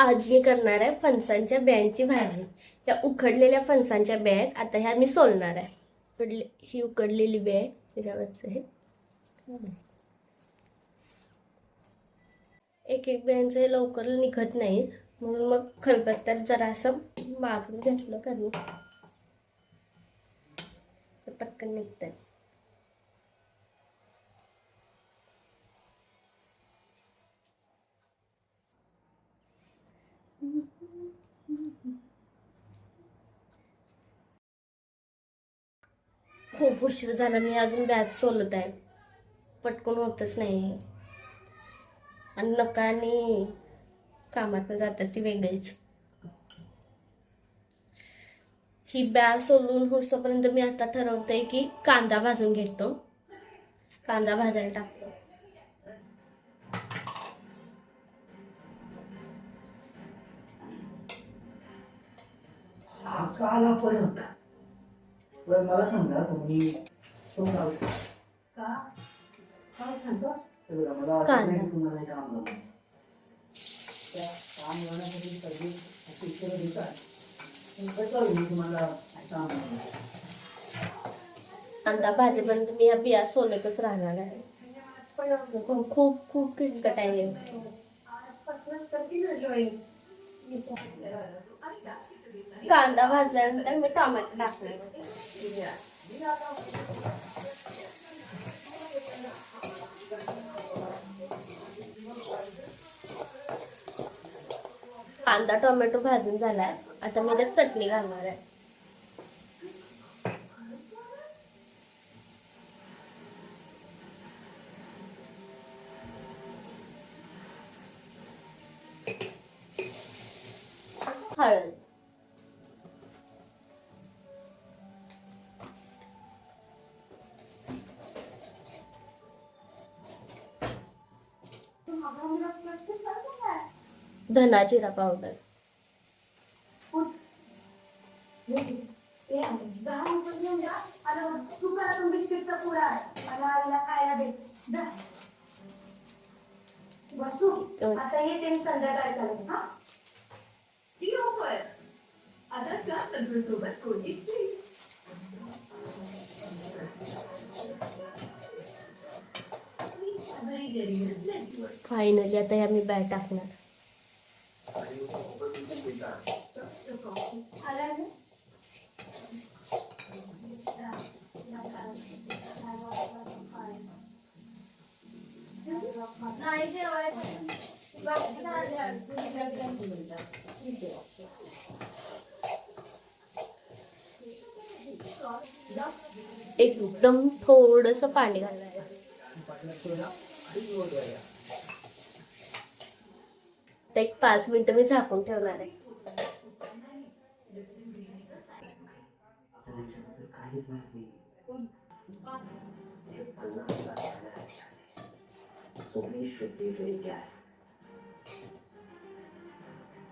आज मी करणार आहे फणसांच्या बियांची भाजी. या उकडलेल्या फणसांच्या बिया आहेत, आता ह्या मी सोलणार आहे. ही उकडलेली बिया आहे, त्याच्यावरच हे एक एक बियांचं हे लवकर निघत नाही, म्हणून मग खलबत्त्यात जरा असं मारून घेतलं करून पटकन निघतंय. खूप उशीर झाला, मी अजून बॅच सोलत आहे. पटकन होतच नाही आणि नका आणि कामात जातात ती वेगळीच. ही बॅग सोलून होईपर्यंत मी आता ठरवते की कांदा भाजून घेतो. कांदा भाजायला टाकतो. काला परत मला सांगा तुम्ही का काय सांगा मला तुम्हाला काम त्या काम करण्यासाठी सगळी अपेक्षा देतात. तुम्हाला कांदा भाजीपर्यंत मी या बिया सोलतच राहणार आहे. पण खूप खूप किचकट आहे. कांदा भाजल्यानंतर मी टोमॅटो टाकले. कांदा टोमॅटो भाजून झालाय, आता मी त्यात चटणी घालणार आहे. हळद, धना जिरा पावडर, आता येते संध्याकाळी चालेल हा. ती ऑफर आता सोबत कोणती फायनली आता ह्या मी बॅग टाकणार. एकदम थोडस पाणी घालायचं. एक 5 मिनिटं मी झाकून ठेवणार आहे. So we should be very careful.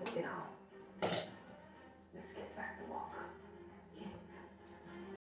Okay, now.